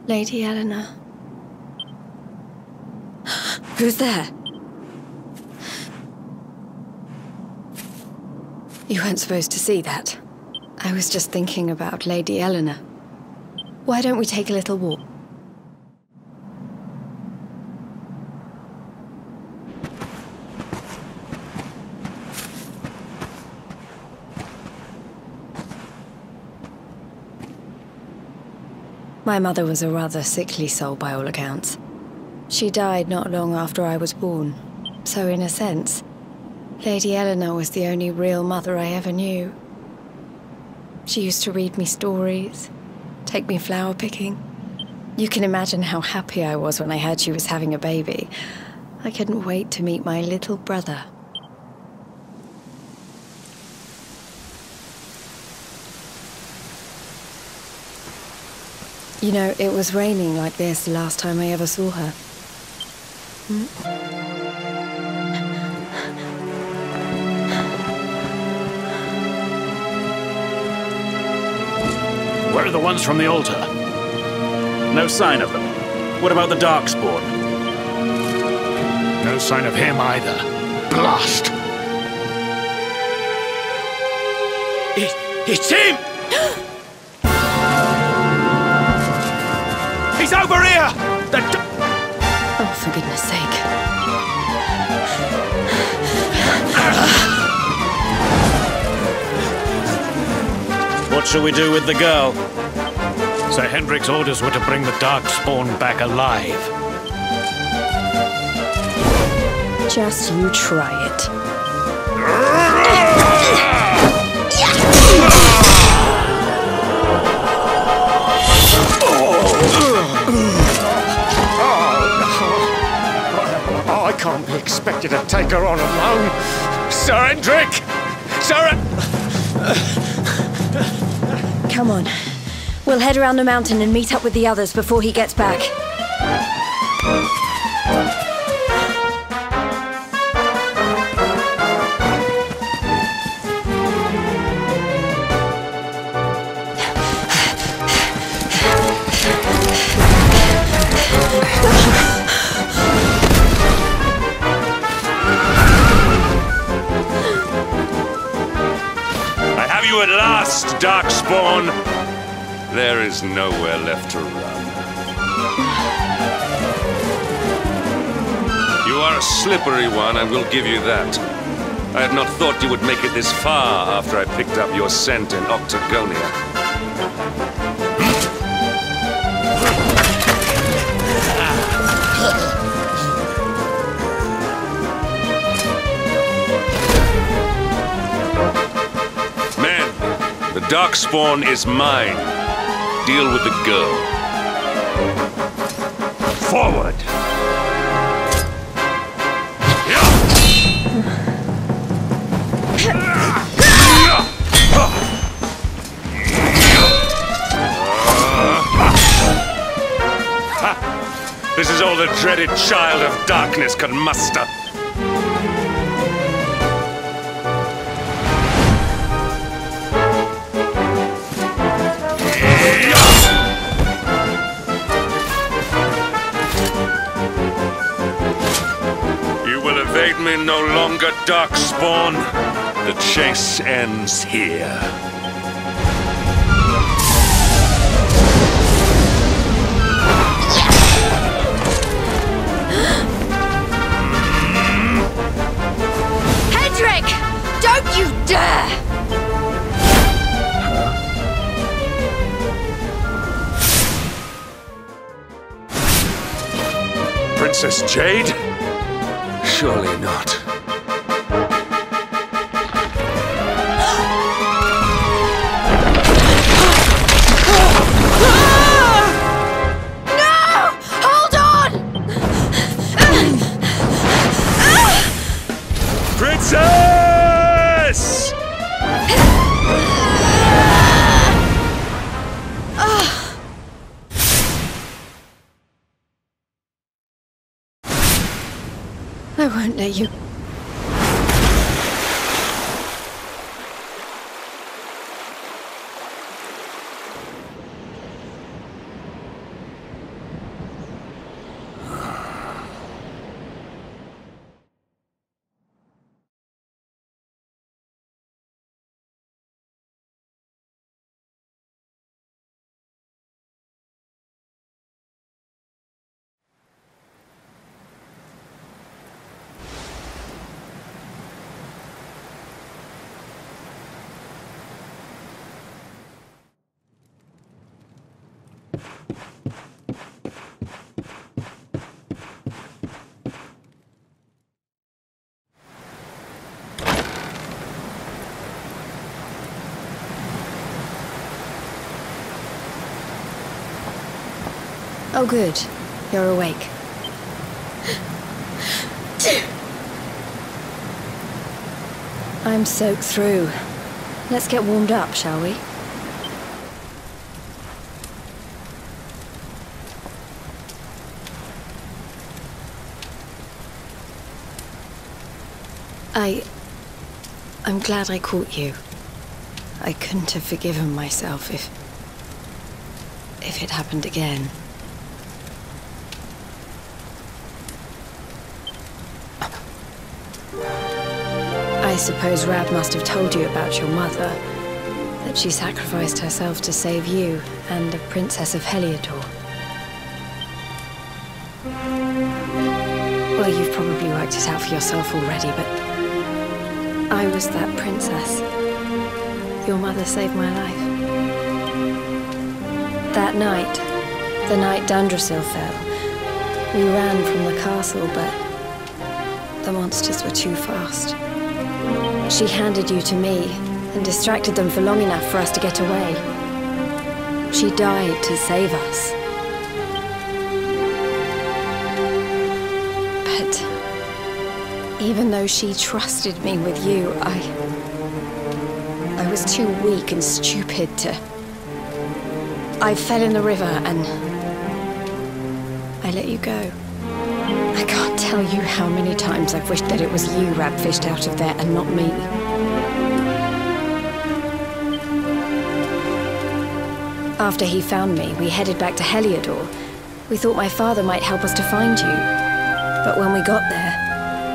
Lady Eleanor. Who's there? You weren't supposed to see that. I was just thinking about Lady Eleanor. Why don't we take a little walk? My mother was a rather sickly soul by all accounts. She died not long after I was born, so in a sense, Lady Eleanor was the only real mother I ever knew. She used to read me stories, take me flower picking. You can imagine how happy I was when I heard she was having a baby. I couldn't wait to meet my little brother. You know, it was raining like this the last time I ever saw her. Where are the ones from the altar? No sign of them. What about the Darkspawn? No sign of him either. Blast! It's him! He's over here! Oh, for goodness sake. What shall we do with the girl? Sir Hendrik's orders were to bring the Darkspawn back alive. Just you try it. I can't be expected to take her on alone. Sir Hendrik! Sir... Come on. We'll head around the mountain and meet up with the others before he gets back. You at last, Darkspawn! There is nowhere left to run. You are a slippery one, I will give you that. I had not thought you would make it this far after I picked up your scent in Octagonia. The Darkspawn is mine. Deal with the girl. Forward! This is all the dreaded child of darkness can muster. Evade me no longer, Darkspawn. The chase ends here. Hendrik! Don't you dare! Princess Jade? Surely not. I won't let you. Oh, good. You're awake. I'm soaked through. Let's get warmed up, shall we? I'm glad I caught you. I couldn't have forgiven myself if it happened again. I suppose Rab must have told you about your mother, that she sacrificed herself to save you and a princess of Heliodor. Well, you've probably worked it out for yourself already, but I was that princess. Your mother saved my life. That night, the night Dundrasil fell, we ran from the castle, but the monsters were too fast. She handed you to me and distracted them for long enough for us to get away. She died to save us. But even though she trusted me with you, I was too weak and stupid to... I fell in the river and I let you go. I can't tell you how many times I've wished that it was you Rab fished out of there and not me. After he found me, we headed back to Heliodor. We thought my father might help us to find you. But when we got there,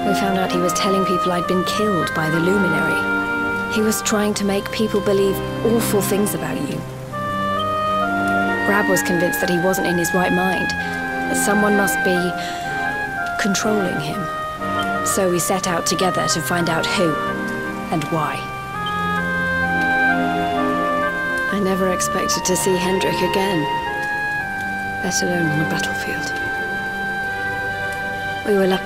we found out he was telling people I'd been killed by the Luminary. He was trying to make people believe awful things about you. Rab was convinced that he wasn't in his right mind, that someone must be controlling him. So we set out together to find out who and why. I never expected to see Hendrik again, let alone on the battlefield. We were lucky.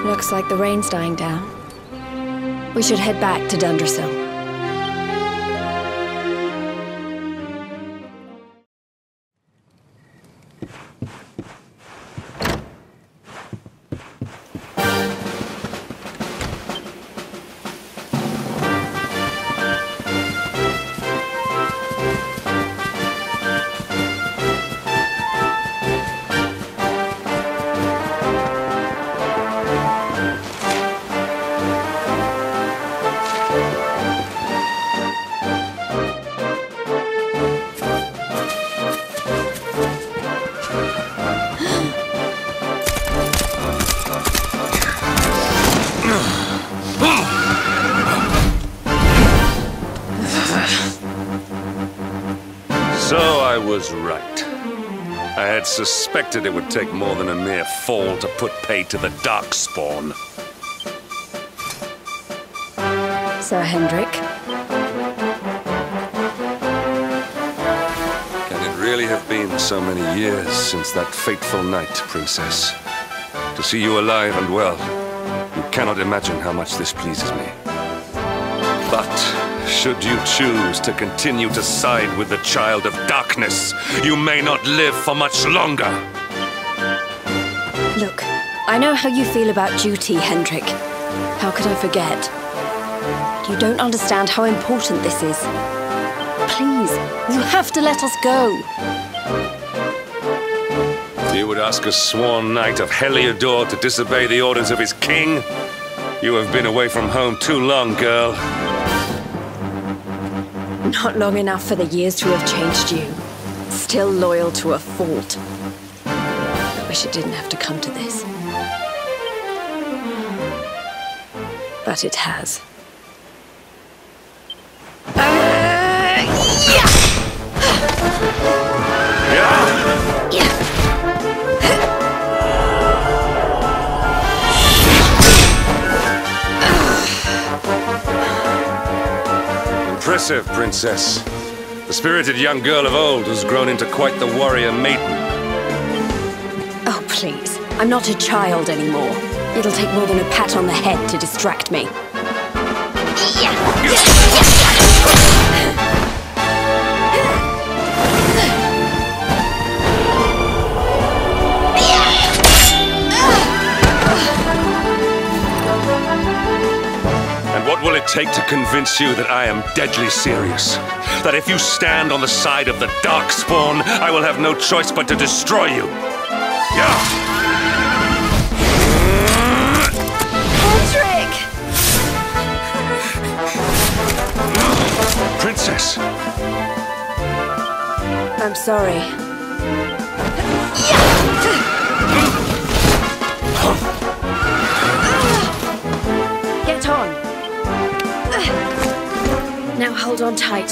Looks like the rain's dying down. We should head back to Dundrasil. So I was right. I had suspected it would take more than a mere fall to put pay to the Darkspawn. Sir Hendrik. Can it really have been so many years since that fateful night, Princess? To see you alive and well, you cannot imagine how much this pleases me. But Should you choose to continue to side with the Child of Darkness, you may not live for much longer. Look, I know how you feel about duty, Hendrik. How could I forget? You don't understand how important this is. Please, you have to let us go. You would ask a sworn knight of Heliodor to disobey the orders of his king? You have been away from home too long, girl. Not long enough for the years to have changed you. Still loyal to a fault. I wish it didn't have to come to this. But it has. Impressive, Princess. The spirited young girl of old has grown into quite the warrior maiden. Oh, please. I'm not a child anymore. It'll take more than a pat on the head to distract me. What will it take to convince you that I am deadly serious? That if you stand on the side of the Darkspawn, I will have no choice but to destroy you? Yeah. Hendrik! Princess! I'm sorry. Get on. Now hold on tight.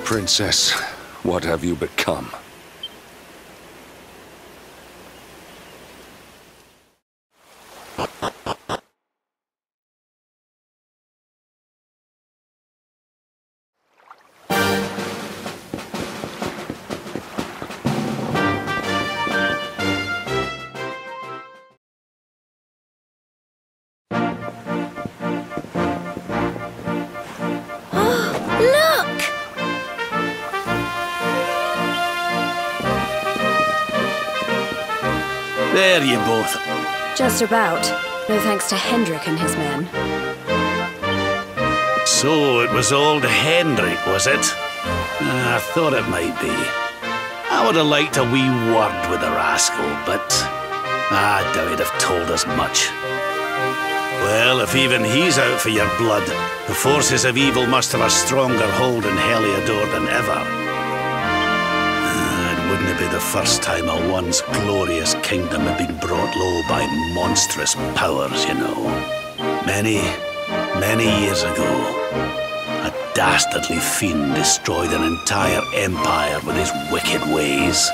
Princess, what have you become? There you both. Just about. No thanks to Hendrik and his men. So it was old Hendrik, was it? I thought it might be. I would have liked a wee word with the rascal, but I doubt he'd have told us much. Well, if even he's out for your blood, the forces of evil must have a stronger hold in Heliodor than ever. Wouldn't it be the first time a once glorious kingdom had been brought low by monstrous powers, you know? Many, many years ago, a dastardly fiend destroyed an entire empire with his wicked ways.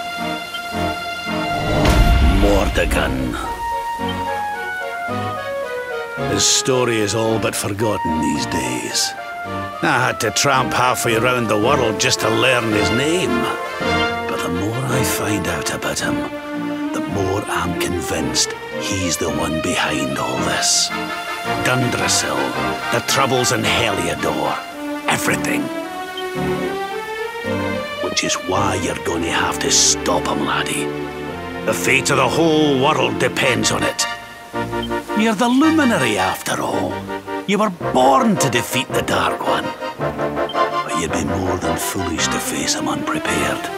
Mordegon. His story is all but forgotten these days. I had to tramp halfway around the world just to learn his name. The more I find out about him, the more I'm convinced he's the one behind all this. Dundrasil, the troubles in Heliodor, everything. Which is why you're going to have to stop him, laddie. The fate of the whole world depends on it. You're the Luminary, after all. You were born to defeat the Dark One. But you'd be more than foolish to face him unprepared.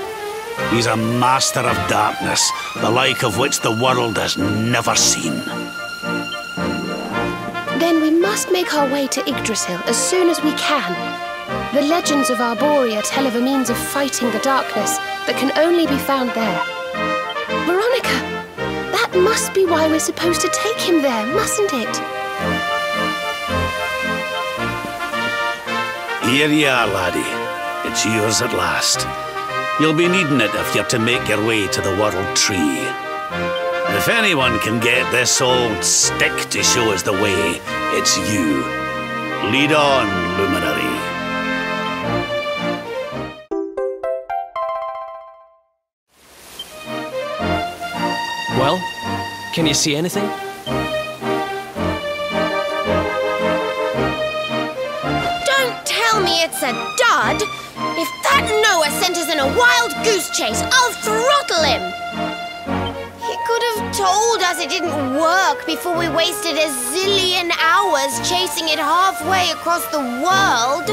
He's a master of darkness, the like of which the world has never seen. Then we must make our way to Yggdrasil as soon as we can. The legends of Arborea tell of a means of fighting the darkness that can only be found there. Veronica, that must be why we're supposed to take him there, mustn't it? Here you are, laddie. It's yours at last. You'll be needing it if you're to make your way to the World Tree. If anyone can get this old stick to show us the way, it's you. Lead on, Luminary. Can you see anything? Don't tell me it's a dud! If that Noah sent us in a wild goose chase, I'll throttle him! He could have told us it didn't work before we wasted a zillion hours chasing it halfway across the world.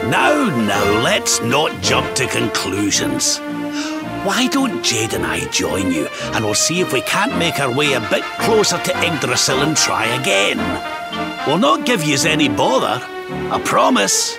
Now, let's not jump to conclusions. Why don't Jade and I join you, and we'll see if we can't make our way a bit closer to Yggdrasil and try again. We'll not give yous any bother, I promise.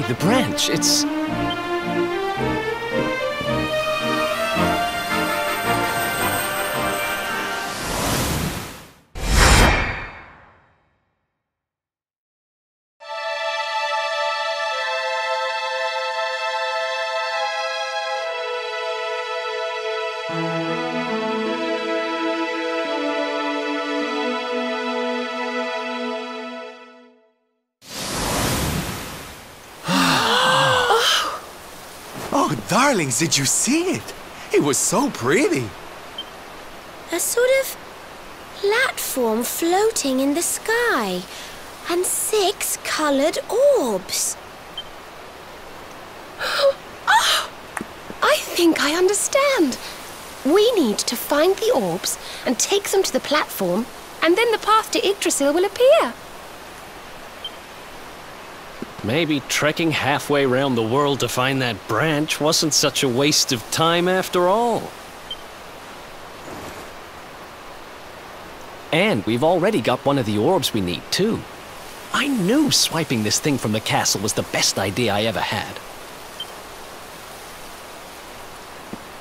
The branch, it's... Oh, darlings, did you see it? It was so pretty. A sort of platform floating in the sky, and 6 coloured orbs. Oh, I think I understand. We need to find the orbs and take them to the platform, and then the path to Yggdrasil will appear. maybe trekking halfway around the world to find that branch wasn't such a waste of time after all. And we've already got one of the orbs we need, too. I knew swiping this thing from the castle was the best idea I ever had.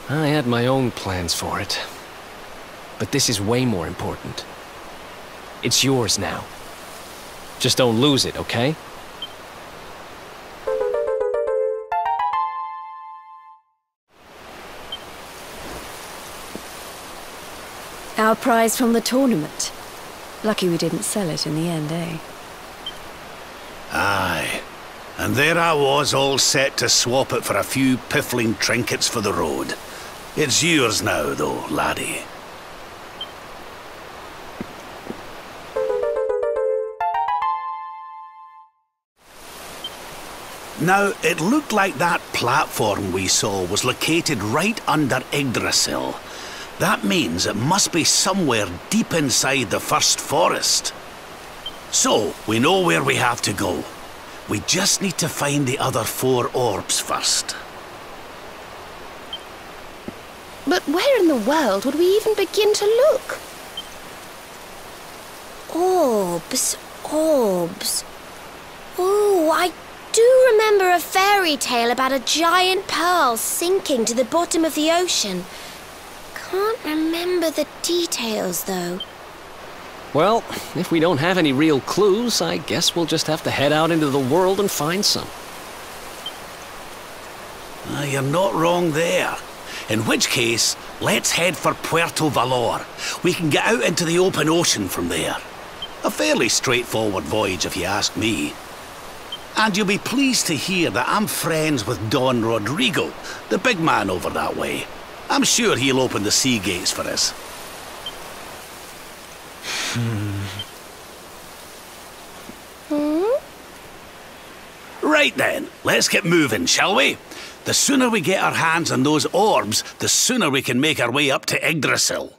I had my own plans for it. But this is way more important. It's yours now. Just don't lose it, okay? Our prize from the tournament. Lucky we didn't sell it in the end, eh? Aye. And there I was, all set to swap it for a few piffling trinkets for the road. It's yours now, though, laddie. Now, it looked like that platform we saw was located right under Yggdrasil. That means it must be somewhere deep inside the first forest. So, we know where we have to go. We just need to find the other 4 orbs first. But where in the world would we even begin to look? Orbs, orbs. Oh, I do remember a fairy tale about a giant pearl sinking to the bottom of the ocean. Can't remember the details, though. Well, if we don't have any real clues, I guess we'll just have to head out into the world and find some. You're not wrong there. In which case, let's head for Puerto Valor. We can get out into the open ocean from there. A fairly straightforward voyage, if you ask me. And you'll be pleased to hear that I'm friends with Don Rodrigo, the big man over that way. I'm sure he'll open the sea gates for us. Right then, let's get moving, shall we? The sooner we get our hands on those orbs, the sooner we can make our way up to Yggdrasil.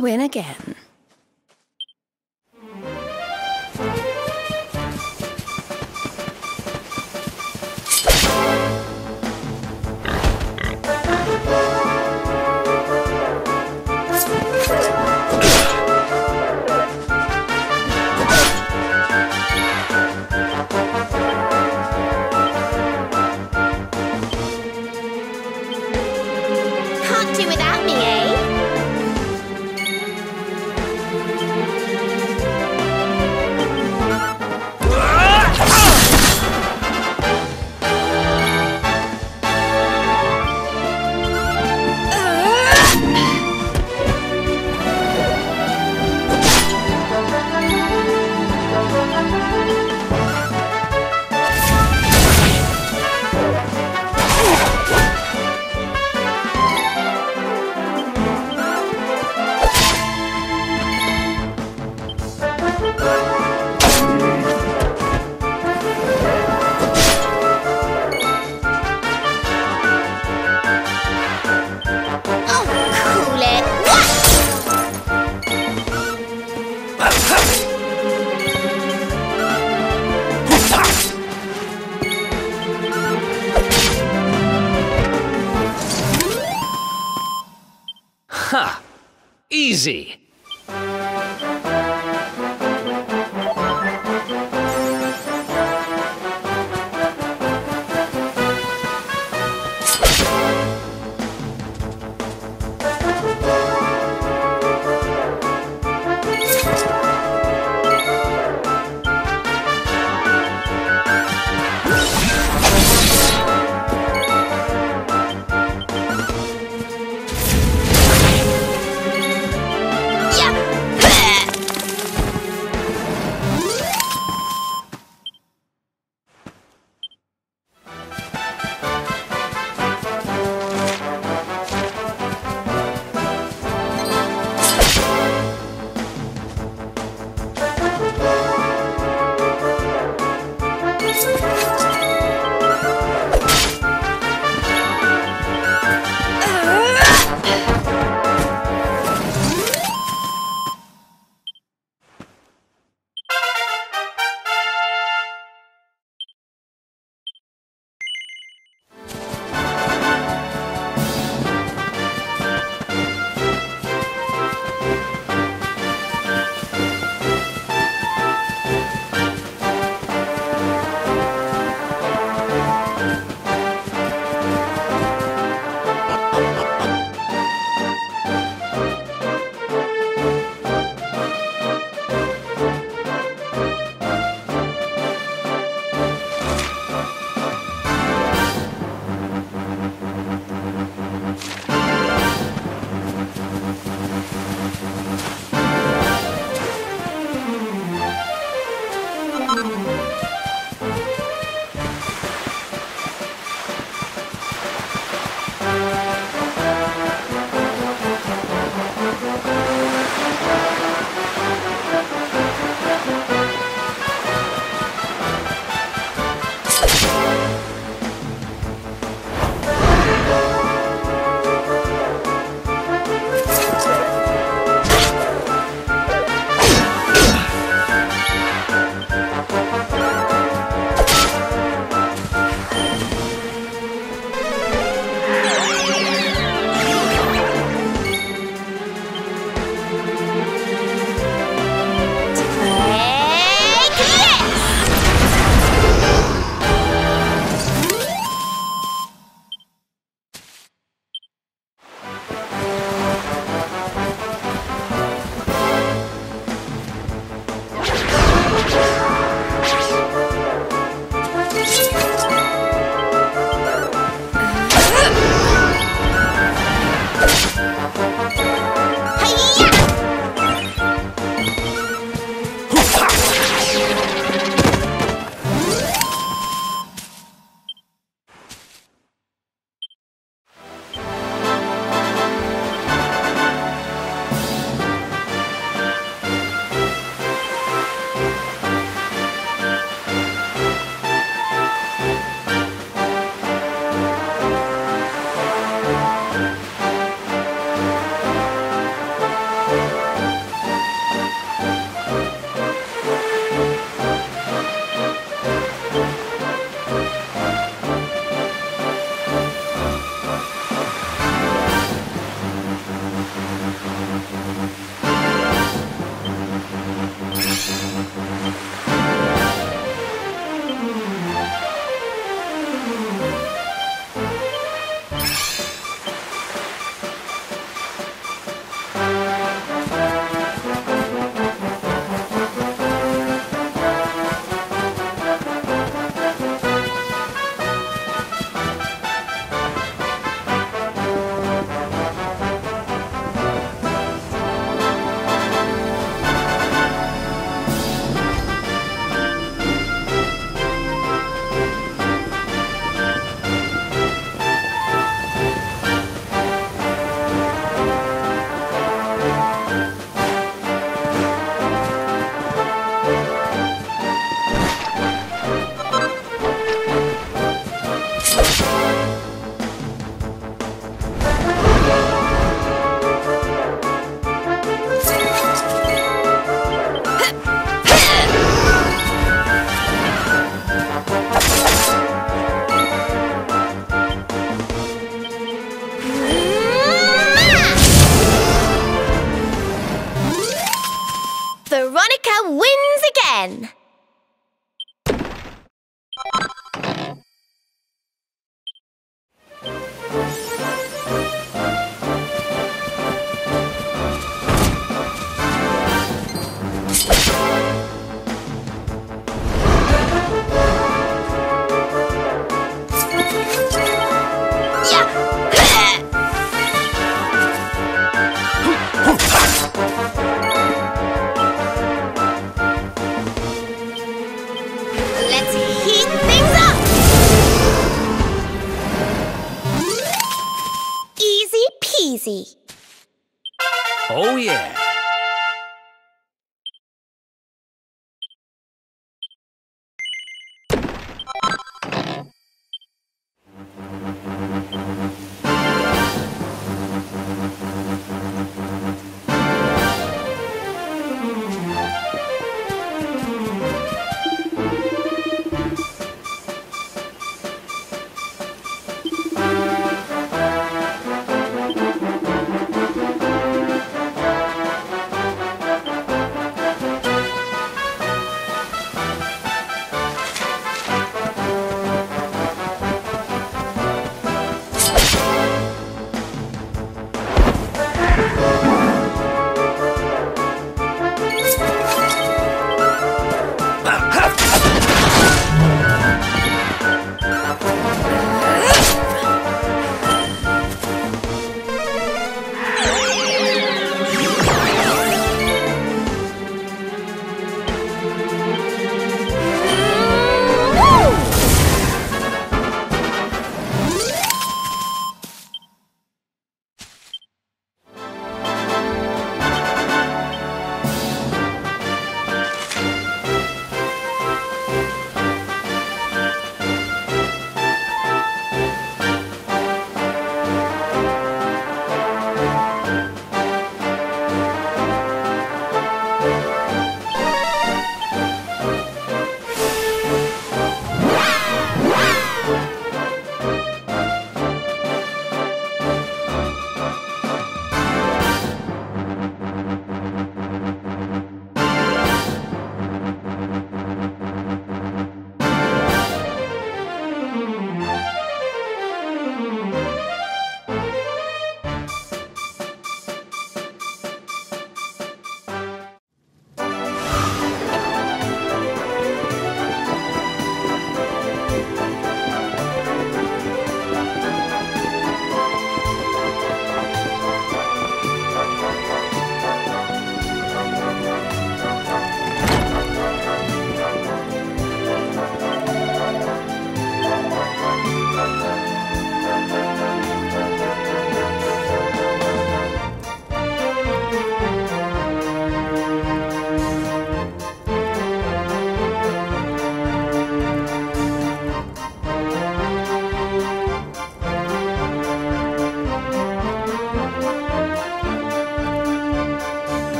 you win again. Can't do without me, eh? Ha! Easy! Veronica wins again! Let's heat things up! Easy peasy. Oh, yeah.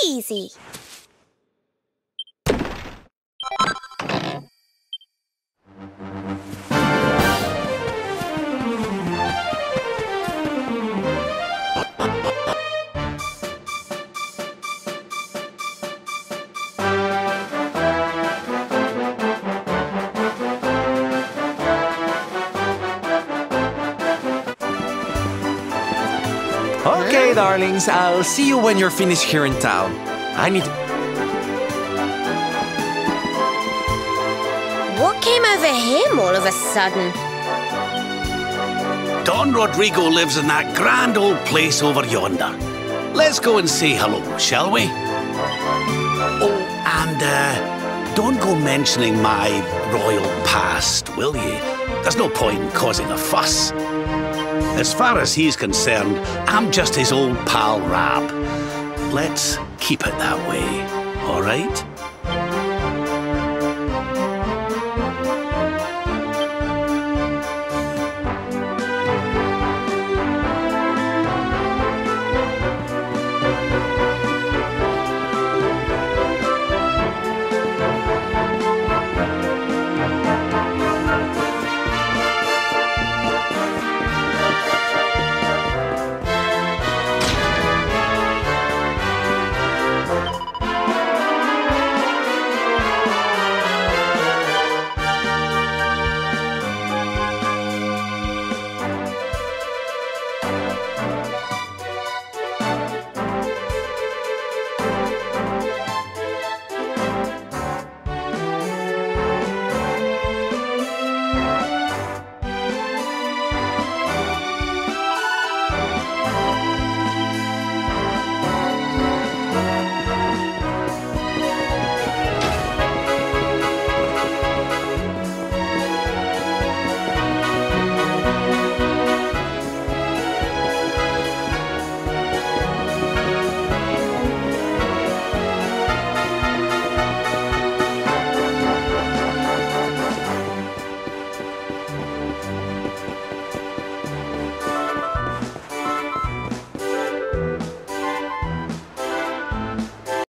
Easy. Okay, darlings, I'll see you when you're finished here in town. I need... What came over him all of a sudden? Don Rodrigo lives in that grand old place over yonder. Let's go and say hello, shall we? Oh, and don't go mentioning my royal past, will you? There's no point in causing a fuss. As far as he's concerned, I'm just his old pal Rab. Let's keep it that way, all right?